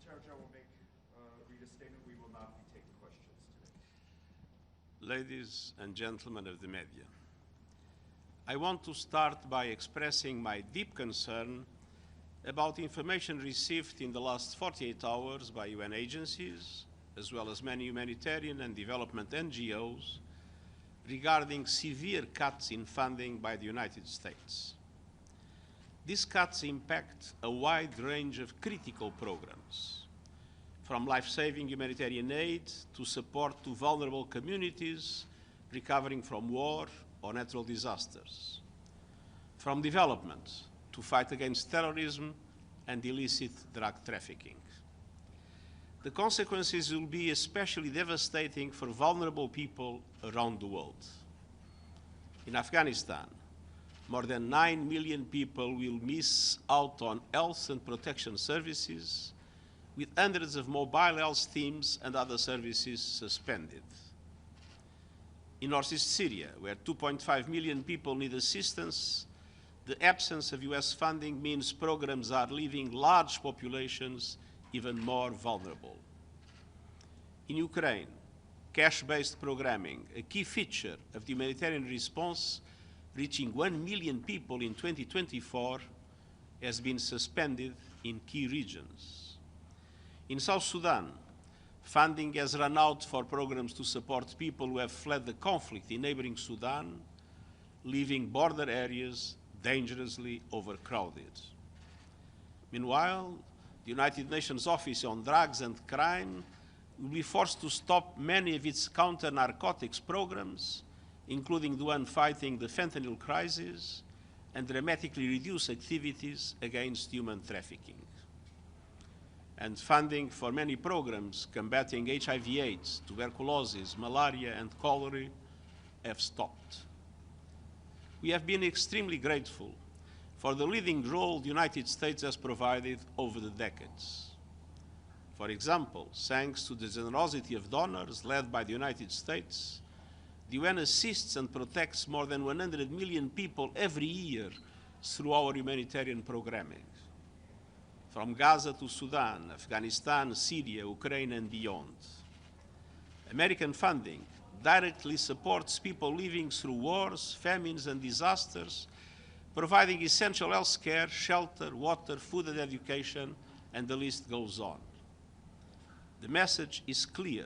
Secretary-General will read a statement. We will not be taking questions today. Ladies and gentlemen of the media, I want to start by expressing my deep concern about information received in the last 48 hours by UN agencies, as well as many humanitarian and development NGOs, regarding severe cuts in funding by the United States. These cuts impact a wide range of critical programs, from life-saving humanitarian aid to support to vulnerable communities recovering from war or natural disasters, from development to fight against terrorism and illicit drug trafficking. The consequences will be especially devastating for vulnerable people around the world. In Afghanistan, more than 9 million people will miss out on health and protection services, with hundreds of mobile health teams and other services suspended. In northeast Syria, where 2.5 million people need assistance, the absence of US funding means programs are leaving large populations even more vulnerable. In Ukraine, cash-based programming, a key feature of the humanitarian response, reaching 1 million people in 2024, has been suspended in key regions. In South Sudan, funding has run out for programs to support people who have fled the conflict in neighboring Sudan, leaving border areas dangerously overcrowded. Meanwhile, the United Nations Office on Drugs and Crime will be forced to stop many of its counter-narcotics programs, including the one fighting the fentanyl crisis, and dramatically reduce activities against human trafficking. And funding for many programs combating HIV/AIDS, tuberculosis, malaria, and cholera have stopped. We have been extremely grateful for the leading role the United States has provided over the decades. For example, thanks to the generosity of donors led by the United States, the UN assists and protects more than 100 million people every year through our humanitarian programming. From Gaza to Sudan, Afghanistan, Syria, Ukraine, and beyond. American funding directly supports people living through wars, famines, and disasters, providing essential health care, shelter, water, food, and education, and the list goes on. The message is clear.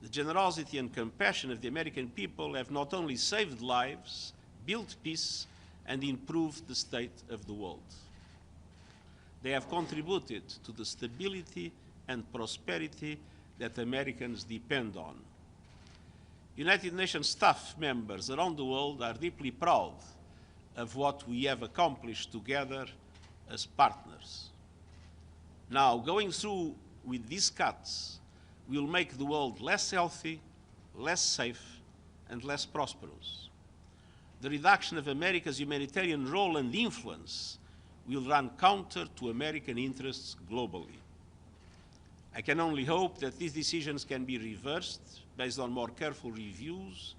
The generosity and compassion of the American people have not only saved lives, built peace, and improved the state of the world. They have contributed to the stability and prosperity that Americans depend on. United Nations staff members around the world are deeply proud of what we have accomplished together as partners. Now, going through with these cuts will make the world less healthy, less safe, and less prosperous. The reduction of America's humanitarian role and influence will run counter to American interests globally. I can only hope that these decisions can be reversed based on more careful reviews,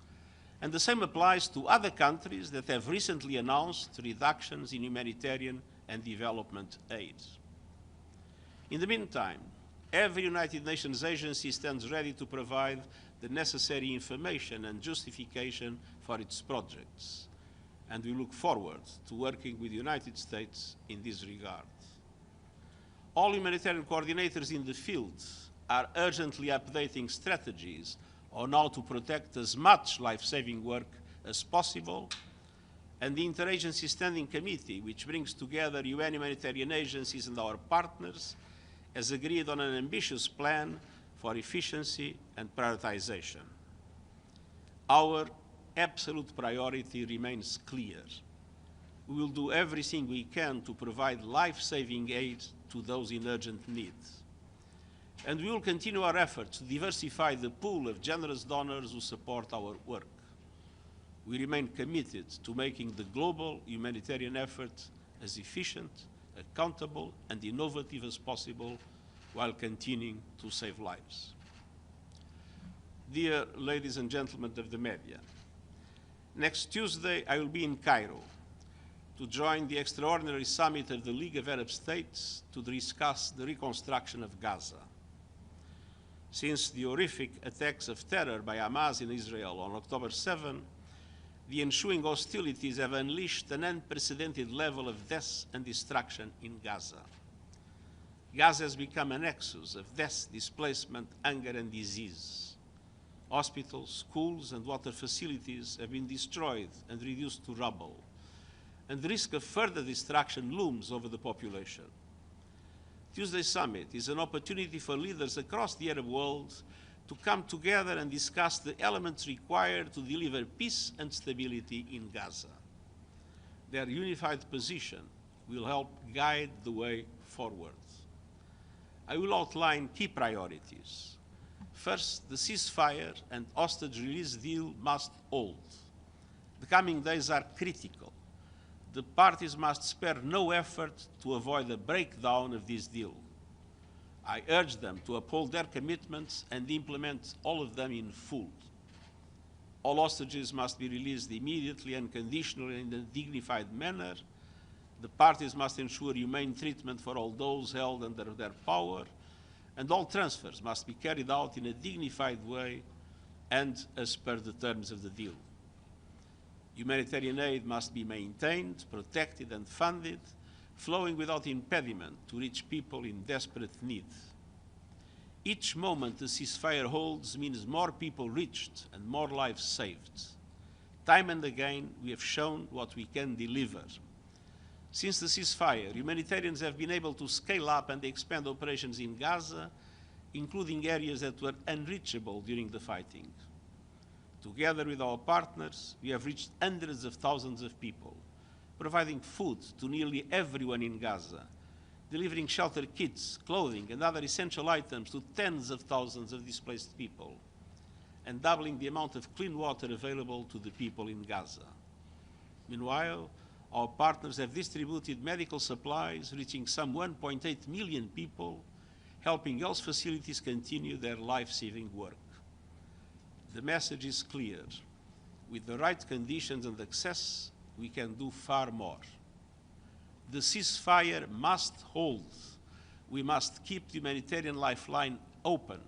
and the same applies to other countries that have recently announced reductions in humanitarian and development aid. In the meantime, every United Nations agency stands ready to provide the necessary information and justification for its projects, and we look forward to working with the United States in this regard. All humanitarian coordinators in the field are urgently updating strategies on how to protect as much life-saving work as possible, and the Interagency Standing Committee, which brings together UN humanitarian agencies and our partners, has agreed on an ambitious plan for efficiency and prioritization. Our absolute priority remains clear. We will do everything we can to provide life-saving aid to those in urgent need. And we will continue our efforts to diversify the pool of generous donors who support our work. We remain committed to making the global humanitarian effort as efficient, accountable, and innovative as possible while continuing to save lives. Dear ladies and gentlemen of the media, next Tuesday I will be in Cairo to join the extraordinary summit of the League of Arab States to discuss the reconstruction of Gaza. Since the horrific attacks of terror by Hamas in Israel on October 7, the ensuing hostilities have unleashed an unprecedented level of death and destruction in Gaza. Gaza has become a nexus of death, displacement, hunger, and disease. Hospitals, schools, and water facilities have been destroyed and reduced to rubble, and the risk of further destruction looms over the population. Tuesday's summit is an opportunity for leaders across the Arab world to come together and discuss the elements required to deliver peace and stability in Gaza. Their unified position will help guide the way forward. I will outline key priorities. First, the ceasefire and hostage release deal must hold. The coming days are critical. The parties must spare no effort to avoid a breakdown of this deal. I urge them to uphold their commitments and implement all of them in full. All hostages must be released immediately, unconditionally, in a dignified manner. The parties must ensure humane treatment for all those held under their power, and all transfers must be carried out in a dignified way and as per the terms of the deal. Humanitarian aid must be maintained, protected, and funded, flowing without impediment to reach people in desperate need. Each moment the ceasefire holds means more people reached and more lives saved. Time and again, we have shown what we can deliver. Since the ceasefire, humanitarians have been able to scale up and expand operations in Gaza, including areas that were unreachable during the fighting. Together with our partners, we have reached hundreds of thousands of people, providing food to nearly everyone in Gaza, delivering shelter kits, clothing, and other essential items to tens of thousands of displaced people, and doubling the amount of clean water available to the people in Gaza. Meanwhile, our partners have distributed medical supplies reaching some 1.8 million people, helping health facilities continue their life-saving work. The message is clear. With the right conditions and access, we can do far more. The ceasefire must hold. We must keep the humanitarian lifeline open.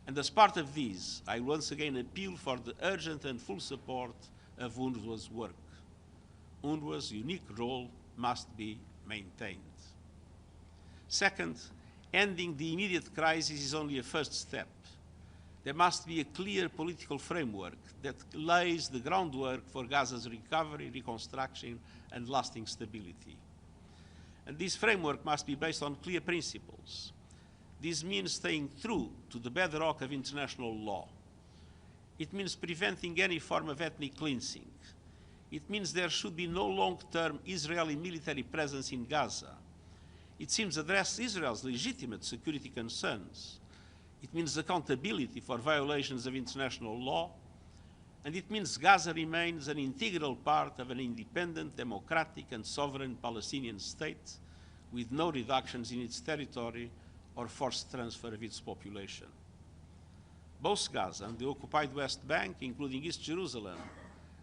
And as part of this, I once again appeal for the urgent and full support of UNRWA's work. UNRWA's unique role must be maintained. Second, ending the immediate crisis is only a first step. There must be a clear political framework that lays the groundwork for Gaza's recovery, reconstruction, and lasting stability. And this framework must be based on clear principles. This means staying true to the bedrock of international law. It means preventing any form of ethnic cleansing. It means there should be no long-term Israeli military presence in Gaza. It seems address Israel's legitimate security concerns. It means accountability for violations of international law, and it means Gaza remains an integral part of an independent, democratic, and sovereign Palestinian state with no reductions in its territory or forced transfer of its population. Both Gaza and the occupied West Bank, including East Jerusalem,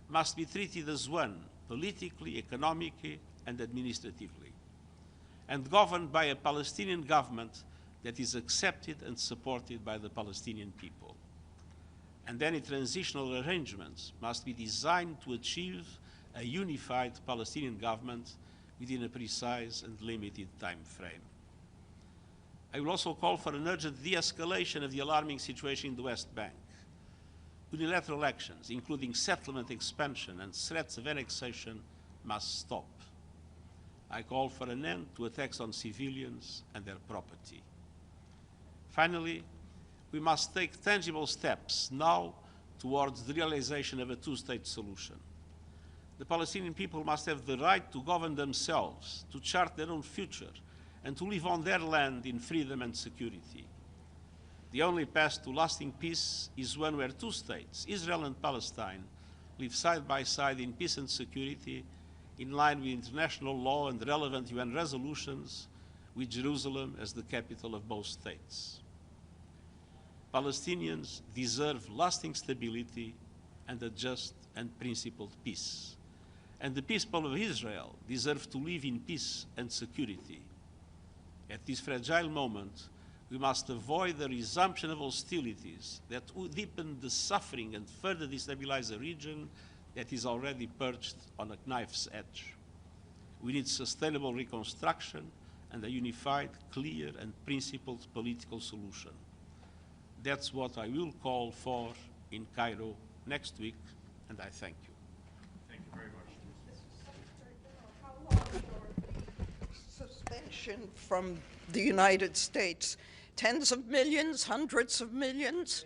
must be treated as one, politically, economically, and administratively, and governed by a Palestinian government that is accepted and supported by the Palestinian people. And any transitional arrangements must be designed to achieve a unified Palestinian government within a precise and limited time frame. I will also call for an urgent de-escalation of the alarming situation in the West Bank. Unilateral actions, including settlement expansion and threats of annexation, must stop. I call for an end to attacks on civilians and their property. Finally, we must take tangible steps now towards the realization of a two-state solution. The Palestinian people must have the right to govern themselves, to chart their own future, and to live on their land in freedom and security. The only path to lasting peace is one where two states, Israel and Palestine, live side by side in peace and security, in line with international law and relevant UN resolutions, with Jerusalem as the capital of both states. Palestinians deserve lasting stability and a just and principled peace. and the people of Israel deserve to live in peace and security. At this fragile moment, we must avoid the resumption of hostilities that would deepen the suffering and further destabilize a region that is already perched on a knife's edge. We need sustainable reconstruction and a unified, clear, and principled political solution. That's what I will call for in Cairo next week, and I thank you. Thank you very much. Secretary-General, how long for the suspension from the United States? Tens of millions, hundreds of millions?